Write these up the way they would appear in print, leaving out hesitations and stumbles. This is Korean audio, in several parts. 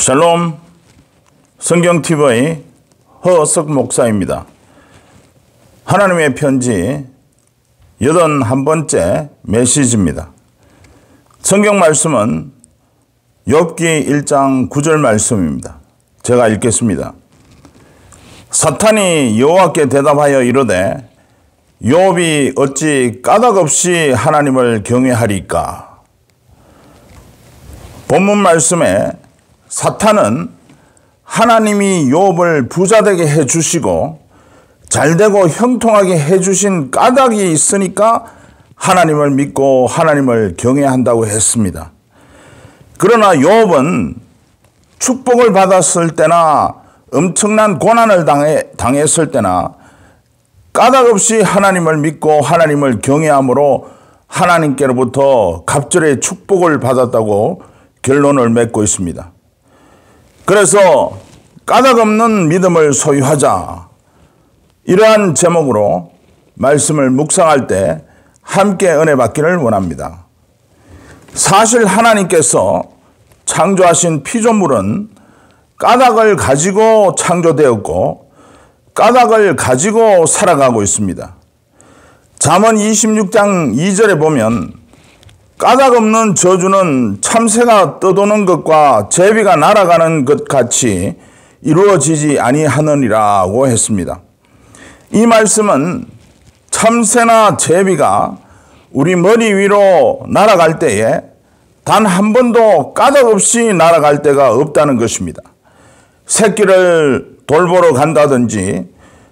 샬롬, 성경TV의 허석 목사입니다. 하나님의 편지 81번째 메시지입니다. 성경 말씀은 욥기 1장 9절 말씀입니다. 제가 읽겠습니다. 사탄이 여호와께 대답하여 이르되 욥이 어찌 까닭없이 하나님을 경외하리까? 본문 말씀에 사탄은 하나님이 욥을 부자되게 해주시고 잘되고 형통하게 해주신 까닭이 있으니까 하나님을 믿고 하나님을 경외한다고 했습니다. 그러나 욥은 축복을 받았을 때나 엄청난 고난을 당했을 때나 까닭없이 하나님을 믿고 하나님을 경외함으로 하나님께로부터 갑절의 축복을 받았다고 결론을 맺고 있습니다. 그래서 까닭없는 믿음을 소유하자, 이러한 제목으로 말씀을 묵상할 때 함께 은혜 받기를 원합니다. 사실 하나님께서 창조하신 피조물은 까닭을 가지고 창조되었고 까닭을 가지고 살아가고 있습니다. 잠언 26장 2절에 보면 까닭 없는 저주는 참새가 떠도는 것과 제비가 날아가는 것 같이 이루어지지 아니하느니라고 했습니다. 이 말씀은 참새나 제비가 우리 머리 위로 날아갈 때에 단 한 번도 까닭 없이 날아갈 때가 없다는 것입니다. 새끼를 돌보러 간다든지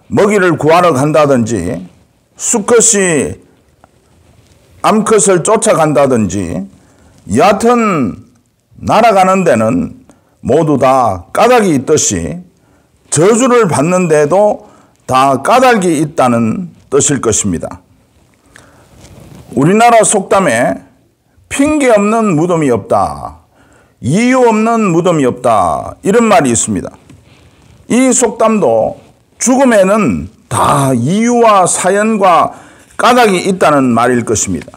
먹이를 구하러 간다든지 수컷이 암컷을 쫓아간다든지 여하튼 날아가는 데는 모두 다 까닭이 있듯이 저주를 받는데도 다 까닭이 있다는 뜻일 것입니다. 우리나라 속담에 핑계 없는 무덤이 없다, 이유 없는 무덤이 없다, 이런 말이 있습니다. 이 속담도 죽음에는 다 이유와 사연과 까닭이 있다는 말일 것입니다.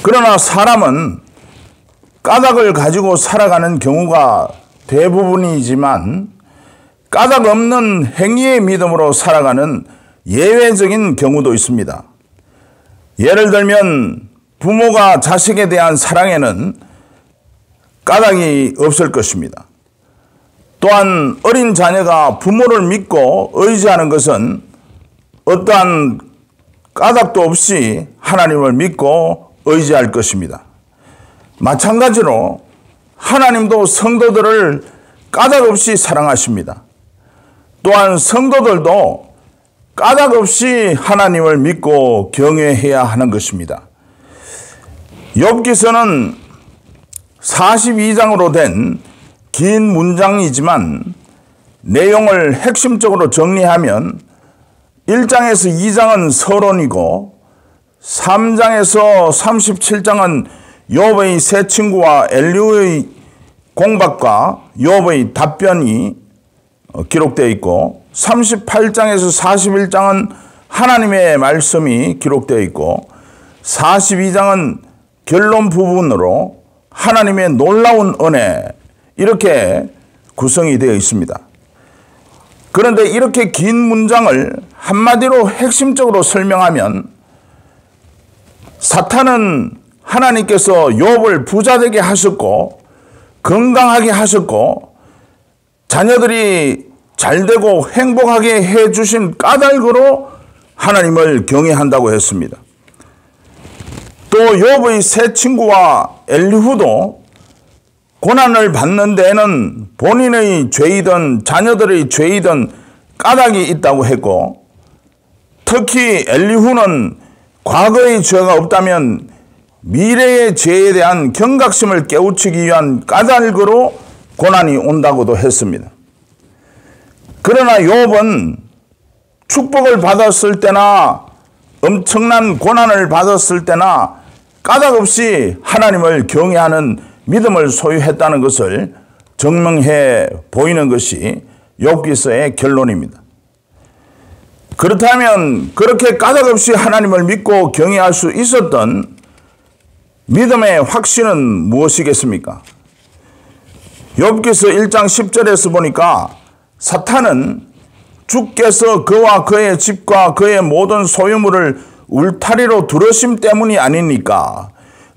그러나 사람은 까닭을 가지고 살아가는 경우가 대부분이지만 까닭 없는 행위의 믿음으로 살아가는 예외적인 경우도 있습니다. 예를 들면 부모가 자식에 대한 사랑에는 까닭이 없을 것입니다. 또한 어린 자녀가 부모를 믿고 의지하는 것은 어떠한 까닭도 없이 하나님을 믿고 의지할 것입니다. 마찬가지로 하나님도 성도들을 까닭 없이 사랑하십니다. 또한 성도들도 까닭 없이 하나님을 믿고 경외해야 하는 것입니다. 욥기서는 42장으로 된 긴 문장이지만 내용을 핵심적으로 정리하면 1장에서 2장은 서론이고 3장에서 37장은 욥의 세 친구와 엘리후의 공박과 욥의 답변이 기록되어 있고 38장에서 41장은 하나님의 말씀이 기록되어 있고 42장은 결론 부분으로 하나님의 놀라운 은혜, 이렇게 구성이 되어 있습니다. 그런데 이렇게 긴 문장을 한마디로 핵심적으로 설명하면 사탄은 하나님께서 욥을 부자되게 하셨고 건강하게 하셨고 자녀들이 잘되고 행복하게 해주신 까닭으로 하나님을 경외한다고 했습니다. 또 욥의 세 친구와 엘리후도 고난을 받는 데에는 본인의 죄이든 자녀들의 죄이든 까닭이 있다고 했고, 특히 엘리후는 과거의 죄가 없다면 미래의 죄에 대한 경각심을 깨우치기 위한 까닭으로 고난이 온다고도 했습니다. 그러나 욥은 축복을 받았을 때나 엄청난 고난을 받았을 때나 까닭 없이 하나님을 경외하는 믿음을 소유했다는 것을 증명해 보이는 것이 욥기서의 결론입니다. 그렇다면 그렇게 까닭없이 하나님을 믿고 경외할 수 있었던 믿음의 확신은 무엇이겠습니까? 욥기서 1장 10절에서 보니까 사탄은 주께서 그와 그의 집과 그의 모든 소유물을 울타리로 두르심 때문이 아니니까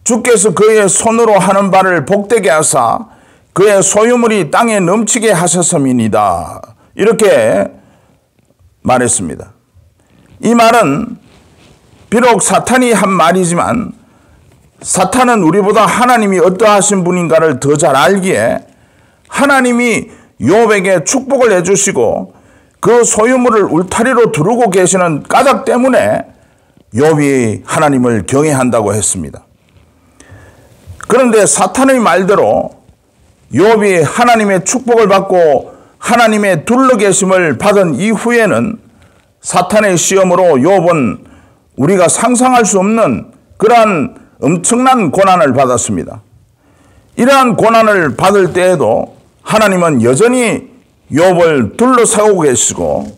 주께서 그의 손으로 하는 바를 복되게 하사 그의 소유물이 땅에 넘치게 하셨음이니이다. 이렇게 말했습니다. 이 말은 비록 사탄이 한 말이지만 사탄은 우리보다 하나님이 어떠하신 분인가를 더 잘 알기에 하나님이 욥에게 축복을 해주시고 그 소유물을 울타리로 두르고 계시는 까닭 때문에 욥이 하나님을 경외한다고 했습니다. 그런데 사탄의 말대로 욥이 하나님의 축복을 받고 하나님의 둘러 계심을 받은 이후에는 사탄의 시험으로 욥은 우리가 상상할 수 없는 그러한 엄청난 고난을 받았습니다. 이러한 고난을 받을 때에도 하나님은 여전히 욥을 둘러싸고 계시고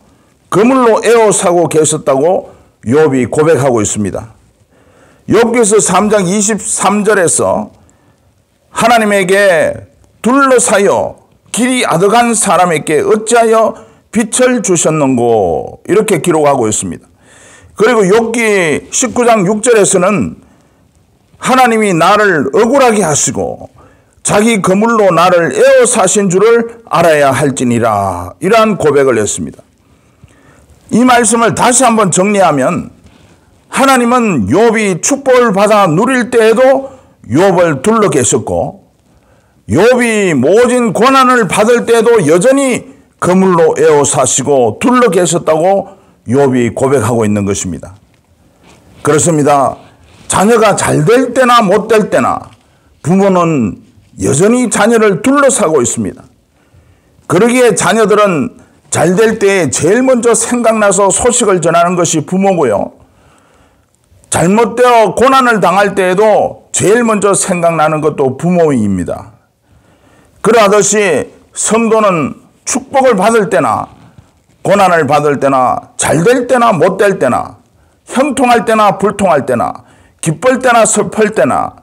그물로 에워싸고 계셨다고 욥이 고백하고 있습니다. 욥기서 3장 23절에서 하나님에게 둘러싸여 길이 아득한 사람에게 어찌하여 빛을 주셨는고 이렇게 기록하고 있습니다. 그리고 욥기 19장 6절에서는 하나님이 나를 억울하게 하시고 자기 그물로 나를 에워싸신 줄을 알아야 할지니라 이러한 고백을 했습니다. 이 말씀을 다시 한번 정리하면 하나님은 욥이 축복을 받아 누릴 때에도 욥을 둘러 계셨고 욥이 모진 고난을 받을 때에도 여전히 그물로 에워싸시고 둘러 계셨다고 욥이 고백하고 있는 것입니다. 그렇습니다. 자녀가 잘 될 때나 못 될 때나 부모는 여전히 자녀를 둘러싸고 있습니다. 그러기에 자녀들은 잘 될 때에 제일 먼저 생각나서 소식을 전하는 것이 부모고요. 잘못되어 고난을 당할 때에도 제일 먼저 생각나는 것도 부모입니다. 그러하듯이 성도는 축복을 받을 때나 고난을 받을 때나 잘 될 때나 못 될 때나 형통할 때나 불통할 때나 기쁠 때나 슬플 때나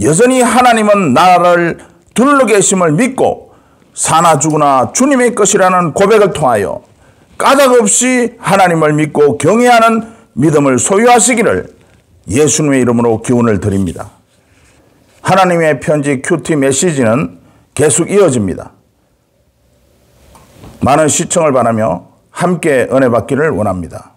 여전히 하나님은 나를 둘러 계심을 믿고 사나 죽으나 주님의 것이라는 고백을 통하여 까닭 없이 하나님을 믿고 경외하는 믿음을 소유하시기를 예수님의 이름으로 기원을 드립니다. 하나님의 편지 큐티 메시지는 계속 이어집니다. 많은 시청을 바라며 함께 은혜 받기를 원합니다.